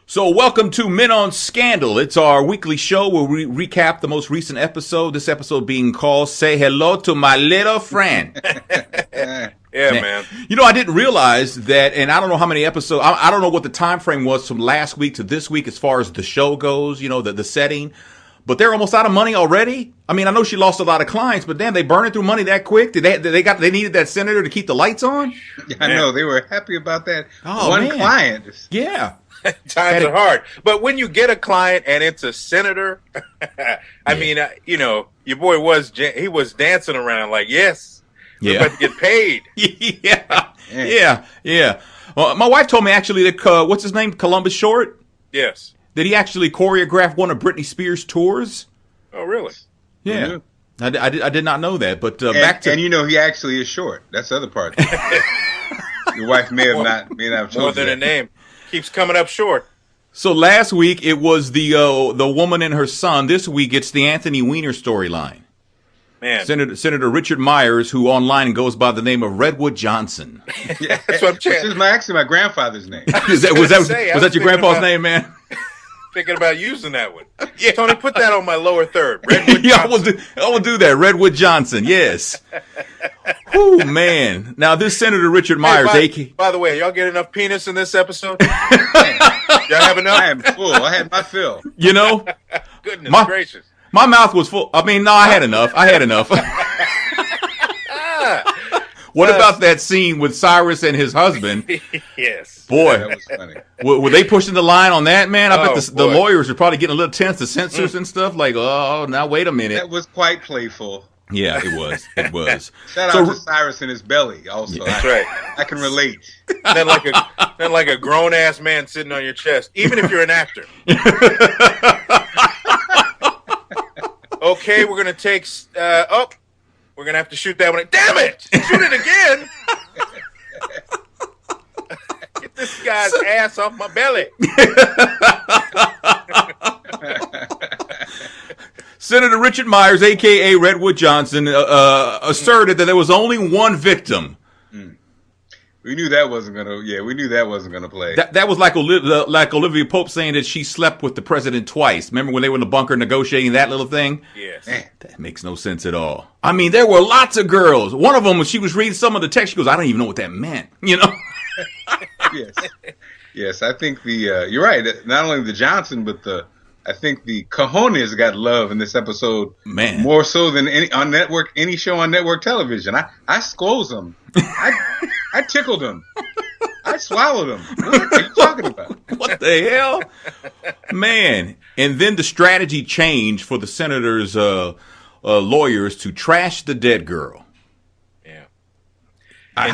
So welcome to Men on Scandal. It's our weekly show where we recap the most recent episode. This episode being called Say Hello to My Little Friend. Man. You know, I didn't realize that, and I don't know how many episodes, I don't know what the time frame was from last week to this week as far as the show goes, you know, the setting. But they're almost out of money already. I mean, I know she lost a lot of clients, but damn, they burning through money that quick. They needed that senator to keep the lights on? Yeah, I know. They were happy about that. Oh, one man. client. Yeah. Times are hard. But when you get a client and it's a senator, I mean, you know, your boy was dancing around like, yes, we're about to get paid. Yeah. Well, my wife told me actually that, what's his name, Columbus Short? Yes. Did he actually choreograph one of Britney Spears' tours? Oh, really? Yeah. I did not know that, but back to... And you know, he actually is short. That's the other part. Your wife may have not chosen more than a name. Keeps coming up short. So last week it was the woman and her son. This week it's the Anthony Weiner storyline. Man, Senator Richard Myers, who online goes by the name of Redwood Johnson. Yeah, that's what I'm saying. This is actually my grandfather's name. Was that your grandpa's name, man? Thinking about using that one. Yeah. Tony, put that on my lower third. Redwood Yeah, Johnson. I will do that. Redwood Johnson, yes. Whew, man. Now, this Senator Richard Myers, by the way, y'all get enough penis in this episode? Y'all have enough? I am full. I had my fill. You know? Goodness gracious. My mouth was full. I mean, no, I had enough. What about that scene with Cyrus and his husband? Yes. Boy, that was funny. Were they pushing the line on that, man? I bet the boy. lawyers are probably getting a little tense, the censors and stuff. Like, oh, now wait a minute. That was quite playful. Yeah, it was. Shout out to Cyrus and his belly also. Yeah. That's right. I can relate. Then like a grown ass man sitting on your chest, even if you're an actor. Okay, we're gonna take. We're gonna have to shoot that one. Damn it! Shoot it again! Get this guy's ass off my belly. Senator Richard Myers, a.k.a. Redwood Johnson, asserted that there was only one victim. We knew that wasn't gonna. Yeah, we knew that wasn't gonna play. That was like Olivia Pope saying that she slept with the president twice. Remember when they were in the bunker negotiating that little thing? Yes. That makes no sense at all. I mean, there were lots of girls. One of them, when she was reading some of the text, she goes, "I don't even know what that meant." You know? Yes. I think you're right. Not only the Johnson, but I think the cojones got love in this episode. Man, more so than any show on network television. I squoze them. I tickled them. I swallowed them. What are you talking about? What the hell? Man. And then the strategy changed for the senator's lawyers to trash the dead girl. Yeah.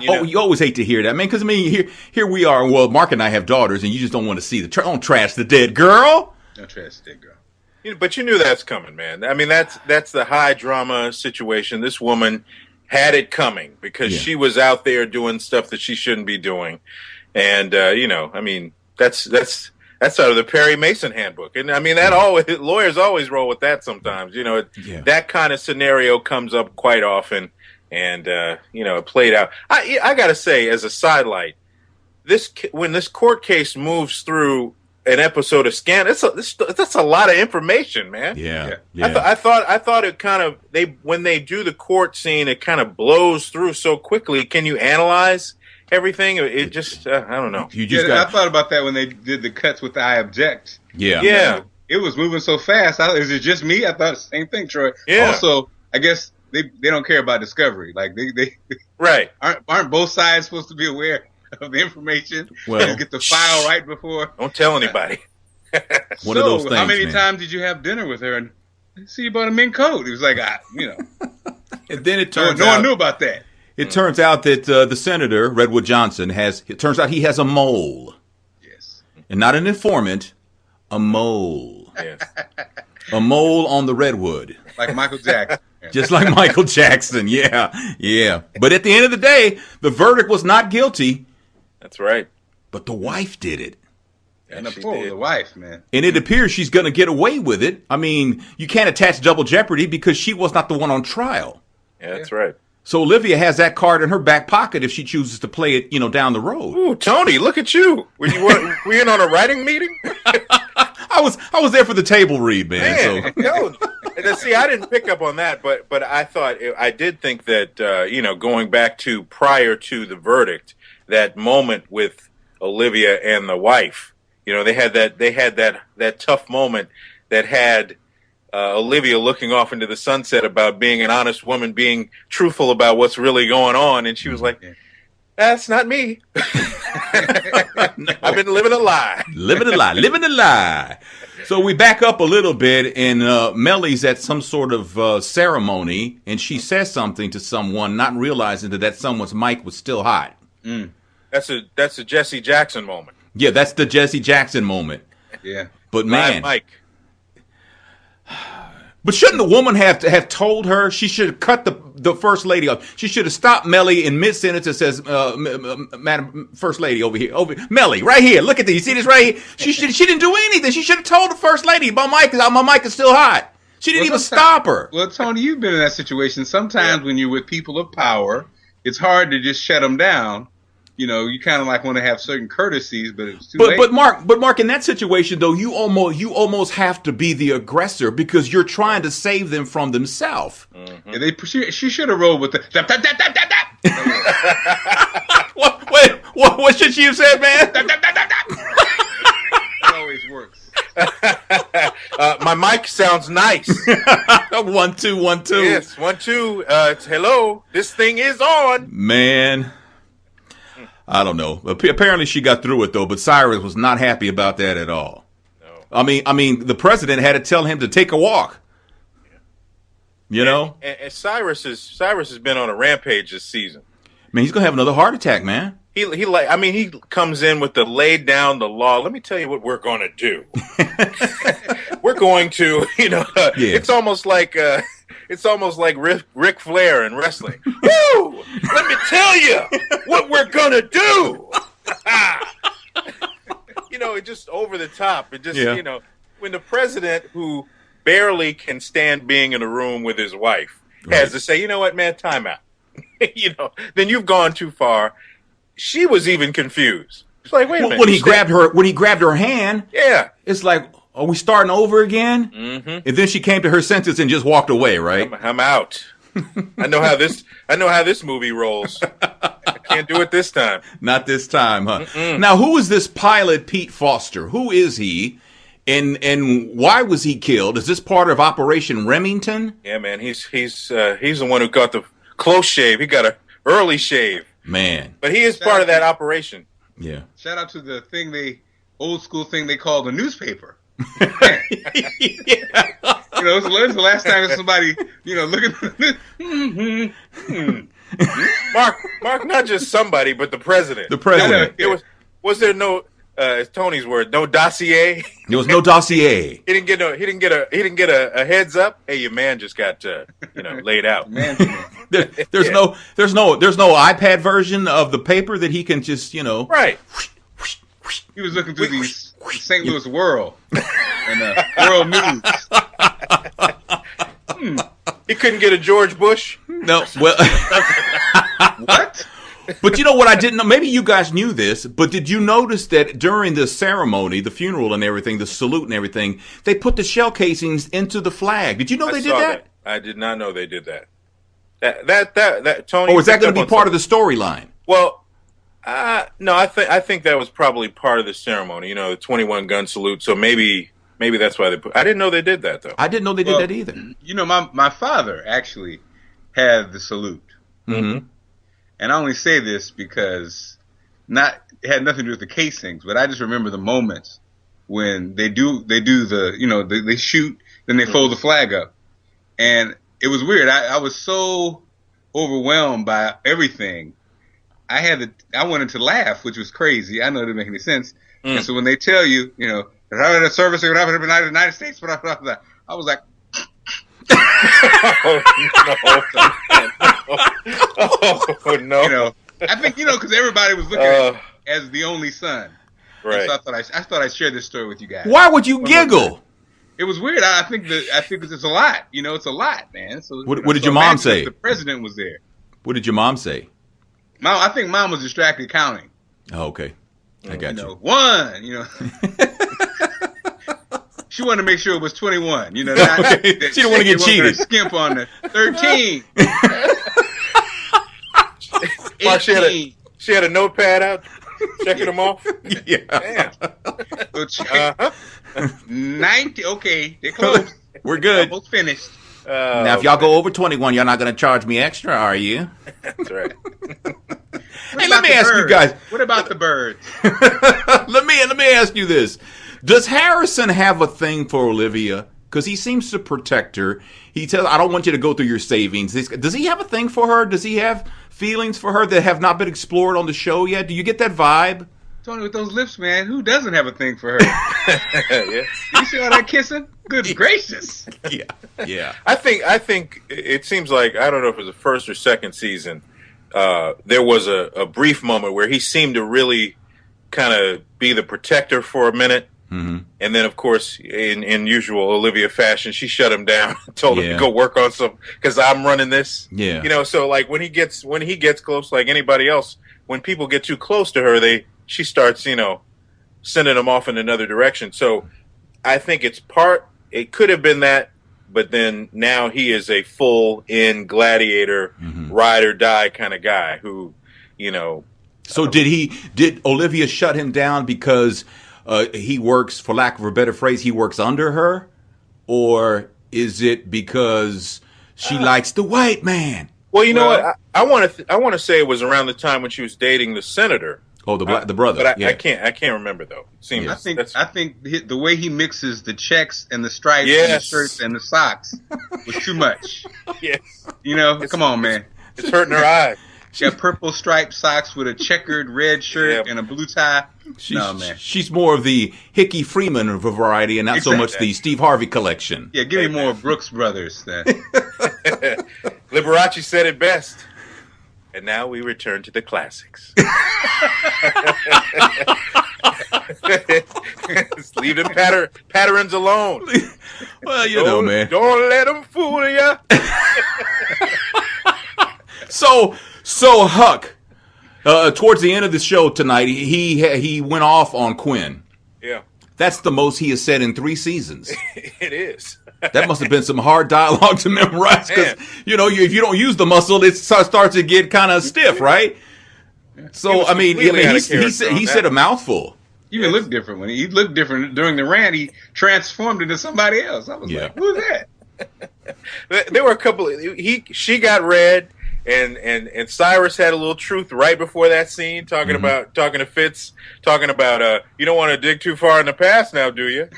You always hate to hear that, man, because, I mean, here we are. Well, Mark and I have daughters, and you just don't want to see don't trash the dead girl. Don't trash the dead girl. But you knew that's coming, man. I mean, that's the high drama situation. This woman had it coming because she was out there doing stuff that she shouldn't be doing. And, you know, I mean, that's out of the Perry Mason handbook. And I mean, lawyers always roll with that sometimes, you know, that kind of scenario comes up quite often. And, you know, it played out. I got to say, as a sidelight, when this court case moves through an episode of Scandal, that's a lot of information, man. Yeah. I thought it kind of when they do the court scene, it kind of blows through so quickly. Can you analyze everything? It just I don't know. I thought about that when they did the cuts with the I object. Yeah. It was moving so fast. Is it just me? I thought the same thing, Troy. Yeah. Also, I guess they don't care about discovery. Like they right. Aren't both sides supposed to be aware of the information? Well, get the file right before. Don't tell anybody. One of those things. How many man. times did you have dinner with her and see you bought a mink coat? He was like, you know. And then it turns no one knew about that. It turns out that the senator, Redwood Johnson, it turns out he has a mole. Yes. And not an informant, a mole. Yes. A mole on the redwood. Like Michael Jackson. Just like Michael Jackson, yeah. But at the end of the day, the verdict was not guilty. That's right. But the wife did it. And the wife, man. And it appears she's going to get away with it. I mean, you can't attach double jeopardy because she was not the one on trial. Yeah, that's right. So Olivia has that card in her back pocket if she chooses to play it, down the road. Ooh, Tony, look at you. Were you in on a writing meeting? I was there for the table read, man. See, I didn't pick up on that, but I did think that going back to prior to the verdict, that moment with Olivia and the wife, they had that tough moment that had Olivia looking off into the sunset about being an honest woman, being truthful about what's really going on, and she was like, "That's not me. I've been living a lie." Living a lie. So we back up a little bit, and Mellie's at some sort of ceremony, and she says something to someone, not realizing that someone's mic was still hot. Mm. That's a Jesse Jackson moment. Yeah, that's the Jesse Jackson moment. Yeah. But man, Mike. But shouldn't the woman have told her? She should have cut the first lady off. She should have stopped Mellie in mid sentence and says, "Madam First Lady, over here, Mellie, right here. Look at this. You see this right here? She didn't do anything. She should have told the First Lady, my mic is still hot. She didn't even stop her." Well, Tony, you've been in that situation. Sometimes when you're with people of power, it's hard to just shut them down. You kind of like want to have certain courtesies, but it's too late. But Mark, in that situation though, you almost have to be the aggressor because you're trying to save them from themselves. Mm-hmm. Yeah, she should have rolled with the. What should she have said, man? It always works. My mic sounds nice. 1 2 1 2. Yes, 1 2. Hello, this thing is on. Man, I don't know. Apparently she got through it though, but Cyrus was not happy about that at all. No. I mean, the president had to tell him to take a walk. And Cyrus has been on a rampage this season. Man, he's gonna have another heart attack, man. He comes in with the laid down the law. Let me tell you what we're going to do. We're going to, it's almost like Ric Flair in wrestling. Woo! Let me tell you what we're going to do. It just over the top. It just, when the president who barely can stand being in a room with his wife has to say, "You know what, man, time out." Then you've gone too far. She was even confused. She's like, "Wait a minute." When he grabbed her hand, yeah, it's like, are we starting over again? Mm-hmm. And then she came to her senses and just walked away. Right? I'm out. I know how this movie rolls. I can't do it this time. Not this time, huh? Mm-mm. Now, who is this pilot, Pete Foster? Who is he? And why was he killed? Is this part of Operation Remington? Yeah, man. He's the one who got the close shave. He got an early shave. Man. But he is part of that operation. Yeah. Shout out to the old school thing they call the newspaper. Yeah. When's the last time somebody, looking Mark, not just somebody, but the president. The president. Was there no, Tony's word, no dossier? There was no dossier. He didn't get a heads up. Hey, your man just got laid out. There's no iPad version of the paper that he can just right. He was looking through the St. Louis World and World News. He couldn't get a George Bush. No, well, what? But you know what I didn't know? Maybe you guys knew this, but did you notice that during the ceremony, the funeral and everything, the salute and everything, they put the shell casings into the flag? Did you know they did that? I did not know they did that. That Tony. Or is that going to be part of the storyline? Well, no, I think that was probably part of the ceremony. The 21 gun salute. So maybe that's why they put. I didn't know they did that though. I didn't know they did that either. My father actually had the salute. Mm-hmm. And I only say this because it had nothing to do with the casings, but I just remember the moments when they do the, they shoot, then they fold the flag up. And it was weird. I was so overwhelmed by everything. I wanted to laugh, which was crazy. I know it didn't make any sense. And so when they tell you, the service of the United States, blah, blah, blah, I was like, oh no! I think because everybody was looking at him as the only son. Right. So I thought I'd share this story with you guys. Why would you giggle? It was weird. I think it's a lot. It's a lot, man. So what did your mom say? The president was there. What did your mom say? I think mom was distracted counting. Oh, okay. I got you. One, She wanted to make sure it was 21, She didn't want to get cheated. Skimp on the 13. Mark, she had a notepad out, checking them off. Yeah. Damn. 90. Okay, they're close. We're good. Almost finished. Now, if y'all go over 21, y'all not going to charge me extra, are you? That's right. Hey, let me ask you guys. What about the birds? let me ask you this. Does Harrison have a thing for Olivia? Because he seems to protect her. He tells, I don't want you to go through your savings. Does he have a thing for her? Does he have feelings for her that have not been explored on the show yet? Do you get that vibe? Tony, with those lips, man, who doesn't have a thing for her? Yeah. You see all that kissing? Good gracious. Yeah. I think it seems like, I don't know if it was the first or second season, there was a brief moment where he seemed to really kind of be the protector for a minute. Mm-hmm. And then, of course, in usual Olivia fashion, she shut him down, told him to go work on some, because I'm running this. Yeah. So like when he gets close, like anybody else, when people get too close to her, she starts, sending them off in another direction. So I think it could have been that, but then now he is a full-in gladiator, ride or die kind of guy who, So did Olivia shut him down because he works, for lack of a better phrase, he works under her? Or is it because she likes the white man? Well, you know what? I want to say it was around the time when she was dating the senator. Oh, the brother. But I can't remember though. It seems. I think the way he mixes the checks and the stripes and the shirts and the socks was too much. Yes. Come on, man. It's hurting her eyes. She got purple striped socks with a checkered red shirt and a blue tie. No, man. She's more of the Hickey Freeman variety and not so much the Steve Harvey collection. Yeah, give me more Brooks Brothers then. Liberace said it best. And now we return to the classics. Leave them patterns alone. Well, man. Don't let them fool you. So Huck, towards the end of the show tonight, he went off on Quinn. Yeah. That's the most he has said in 3 seasons. It is. That must have been some hard dialogue to memorize because, if you don't use the muscle, it starts to get kind of stiff, right? So, he said a mouthful. He even looked different when he looked different during the rant. He transformed into somebody else. I was like, who's that? There were a couple. She got red, and Cyrus had a little truth right before that scene, talking to Fitz, talking about you don't want to dig too far in the past now, do you?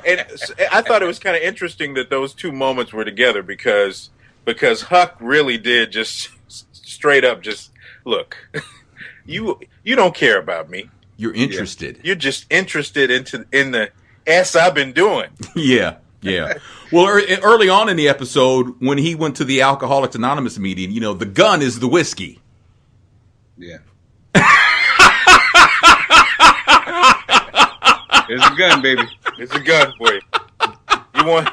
And I thought it was kind of interesting that those two moments were together because Huck really did just straight up just look. You don't care about me. You're interested. You're just interested in the S I've been doing. Yeah. Well, early on in the episode, when he went to the Alcoholics Anonymous meeting, the gun is the whiskey. Yeah. There's a gun, baby. There's a gun for you. You want?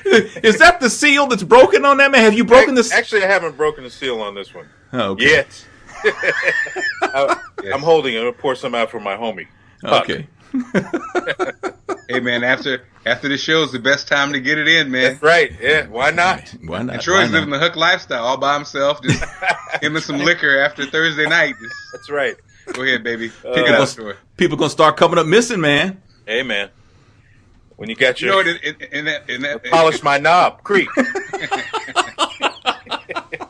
Is that the seal that's broken on that man? Have you broken this? Actually, I haven't broken the seal on this one. Oh, okay. Yet. I'm holding it. I'm gonna pour some out for my homie. Okay. Hey man, after the show is the best time to get it in, man. That's right. Yeah. Why not? Why not? And Troy's living the Huck lifestyle all by himself, just him and some liquor after Thursday night. That's right. Go ahead, baby. Pick it up, Troy. People gonna start coming up missing, man. Hey, man. When you got your in that polish my knob, creep.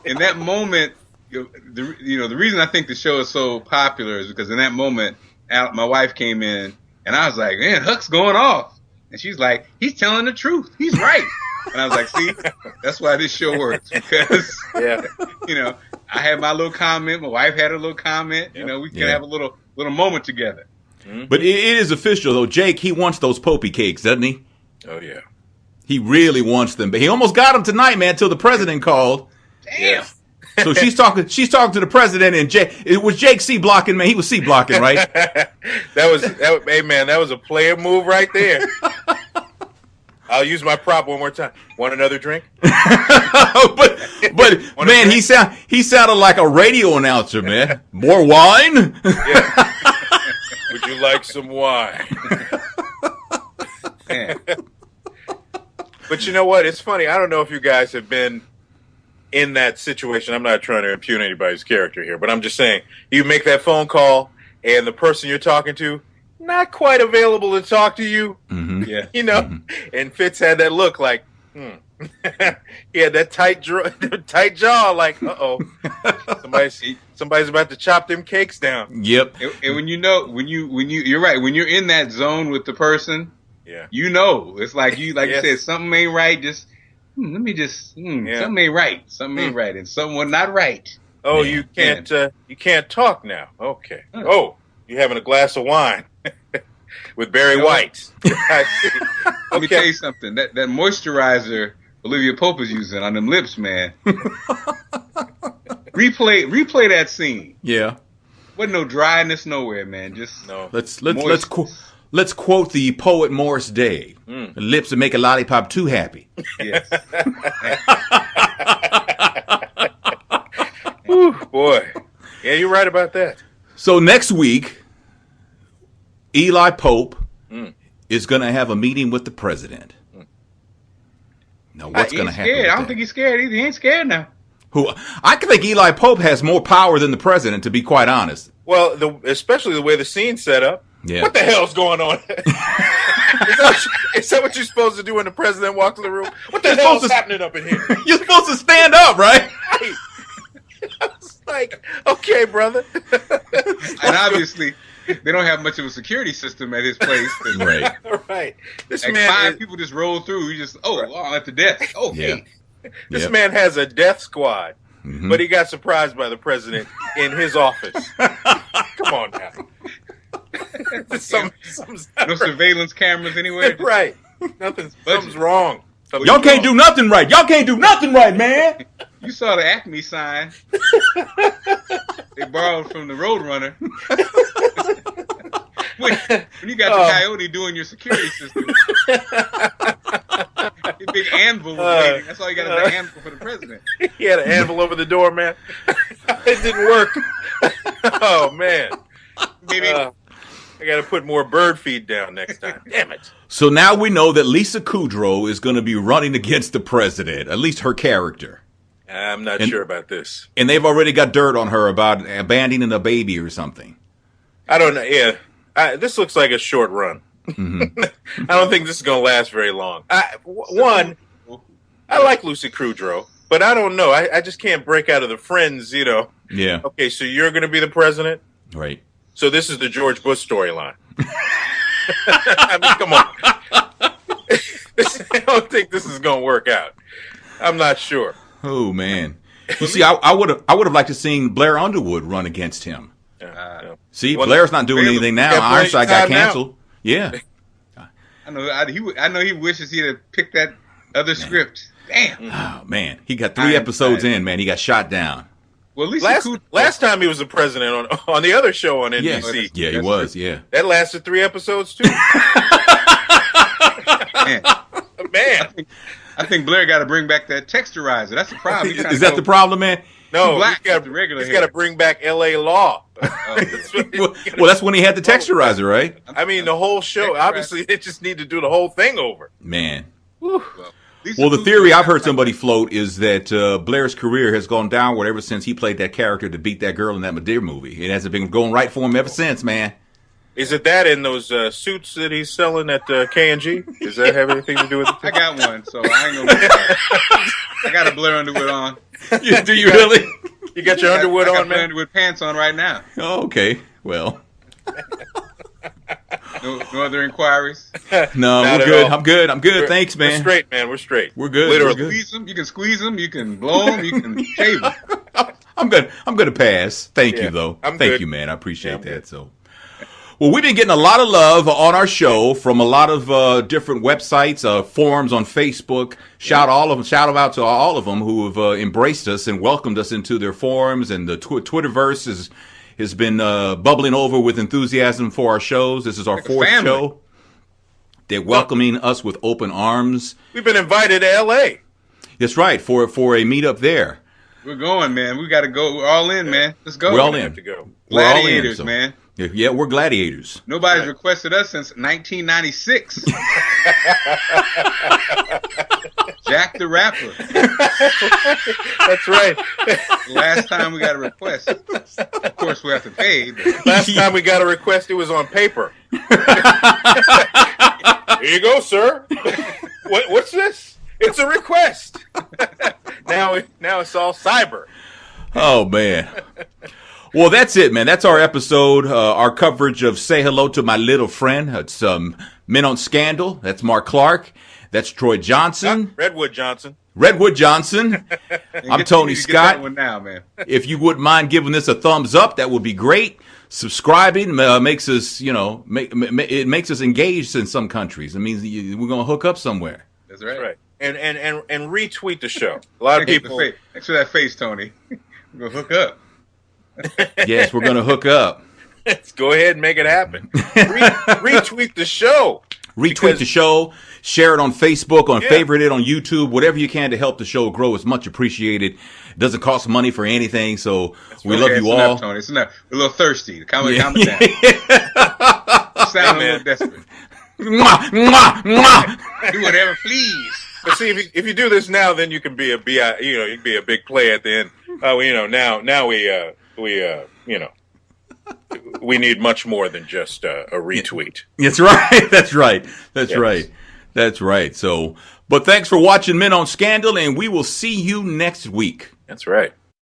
In that moment, the reason I think the show is so popular is because in that moment, my wife came in and I was like, man, Huck's going off. And she's like, he's telling the truth. He's right. And I was like, see, that's why this show works. Because, I had my little comment. My wife had a little comment. Yep. We can have a little moment together. Mm-hmm. But it is official, though. Jake, he wants those Popey cakes, doesn't he? Oh, yeah. He really wants them. But he almost got them tonight, man, until the president called. Damn. Yes. So she's talking to the president, and it was Jake C blocking, man. He was C blocking, right? That was a player move right there. I'll use my prop one more time. Want another drink? but man, he sounded like a radio announcer, man. More wine? Yeah. Would you like some wine? Man. But you know what? It's funny. I don't know if you guys have been in that situation. I'm not trying to impugn anybody's character here, but I'm just saying, you make that phone call and the person you're talking to not quite available to talk to you. Mm-hmm. Yeah. You know, and Fitz had that look like, he had that tight jaw, like, somebody's about to chop them cakes down. Yep. And when you're right, when you're in that zone with the person, Yeah. you know, it's like you Yes. said, something ain't right. Just let me just, Yeah. something ain't right. Something ain't right, and someone not right. Oh, Man. you can't talk now. Okay. Huh. Oh, you're having a glass of wine with Barry No. White. I see. Let me tell Okay. you something. That moisturizer Olivia Pope is using on them lips, man. replay that scene. Yeah. Wasn't no dryness nowhere, man. Just No. Let's quote the poet Morris Day. Mm. The lips that make a lollipop too happy. yes. Whew, boy. Yeah, you're right about that. So next week, Eli Pope Mm. is going to have a meeting with the president. Now, what's going to happen? Scared. with I don't that? think he's scared either. He ain't scared now. Who I can think Eli Pope has more power than the president, to be quite honest. Well, especially the way the scene's set up. Yeah. What the hell's going on? Is that what you're supposed to do when the president walks in the room? What the You're hell's supposed to- happening up in here? You're supposed to stand up, right? Right. I was like, okay, brother. And obviously, they don't have much of a security system at his place. Right. Right. This Like man, five is- people just roll through. You just at the desk. Oh, Yeah. hey. this Yep. man has a death squad, Mhm. but he got surprised by the president in his office. Come on now. Something's not No right. surveillance cameras anywhere. Right. Something's wrong. Y'all can't do nothing right. Y'all can't do nothing right, man. You saw the Acme sign. They borrowed from the Roadrunner. when you got the Coyote doing your security system, the big anvil was waiting. That's all you got is an anvil for the president. He had an anvil over the door, man. It didn't work. Oh man. Maybe I got to put more bird feed down next time. Damn it. So now we know that Lisa Kudrow is going to be running against the president, at least her character. I'm not And- sure about this. And they've already got dirt on her about abandoning a baby or something. I don't know. Yeah. This looks like a short run. Mm-hmm. I don't think this is going to last very long. One, I like Lucy Kudrow, but I don't know. I just can't break out of the Friends, Yeah, Okay, so you're going to be the president? right. So this is the George Bush storyline. I mean, come on. I don't think this is going to work out. I'm not sure. Oh man. You see, I would have liked to seen Blair Underwood run against him. Yeah. See, Well, Blair's not doing Baylor- anything now. got plenty of Ironside got time now. canceled. Yeah. I know he wishes he'd have picked that other script. Damn. Oh man, he got 3 episodes in. Man, he got shot down. Well, at least Last time he was the president on the other show on Yeah, NBC. yeah, he That's was. true. Yeah. That lasted 3 episodes too. Man, Man, I think Blair got to bring back that texturizer. That's the problem. He's trying Is to that go- the problem, man? no, black he's got with the regular to hair. bring back L.A. Law. That's what he's Well, gotta- that's when he had the texturizer, right? I mean, the whole show. Texturizer. Obviously, they just need to do the whole thing over. Man. Lisa Well, the Kudrow theory I've heard got- somebody float is that Blair's career has gone downward ever since he played that character to beat that girl in that Madea movie. It hasn't been going right for him ever since, man. Is it that in those suits that he's selling at K&G? Does that have anything to do with I it? got one, so I ain't gonna. I got a Blair Underwood on. Do you really? You got your Underwood I got on, Blair man? Underwood pants on right now. Oh, okay. Well, No other inquiries. no, Not we're at good. all. I'm good. I'm good. Thanks, We're man. straight, man. We're straight. We're good. Literally. We're good. Squeeze them. You can squeeze them. You can blow them. You can shave them. I'm good. I'm going to pass. Thank Yeah, you, though. I'm Thank good. you, man. I appreciate Yeah, I'm that. good. So, well, we've been getting a lot of love on our show from a lot of different websites, forums on Facebook. Shout out to all of them who have embraced us and welcomed us into their forums, and the Twitterverse has been bubbling over with enthusiasm for our shows. This is our Like a 4th family. show. They're welcoming us with open arms. We've been invited to L.A. That's right, for a meetup there. We're going, man. We got to go. We're all in, man. Let's go. We're all We in. have to go. We're all in, Gladiators, so- man. Yeah, we're gladiators. Nobody's Right. requested us since 1996. Jack the Rapper. That's right. Last time we got a request. Of course, we have to pay. But Last time we got a request, it was on paper. Here you go, sir. What's this? It's a request. now it's all cyber. Oh, man. Well, that's it, man. That's our episode, our coverage of Say Hello to My Little Friend. It's Men on Scandal. That's Mark Clark. That's Troy Johnson. Redwood Johnson. Redwood Johnson. I'm Tony Get that Scott. one now, man. If you wouldn't mind giving this a thumbs up, that would be great. Subscribing makes us, it makes us engaged in some countries. It means we're going to hook up somewhere. That's That's right. right. And retweet the show. A lot of people. Thanks for that face, Tony. We're going to hook up. Yes, we're going to hook up. Let's go ahead and make it happen. Retweet the show. Retweet Because- the show, share it on Facebook, Yeah. favorite it on YouTube, whatever you can to help the show grow. It's much appreciated. It doesn't cost money for anything, so we love Okay, you it's all. Enough, Tony. It's enough. We're a little thirsty. Calm it down. Sound a little desperate. Mwah, mwah, mwah. Do whatever, please. But see, if you do this now, then you can be you can be a big play at the end. Now we need much more than just a retweet. That's right. That's right. That's Yes. right. That's right. So, but thanks for watching Men on Scandal, and we will see you next week. That's right.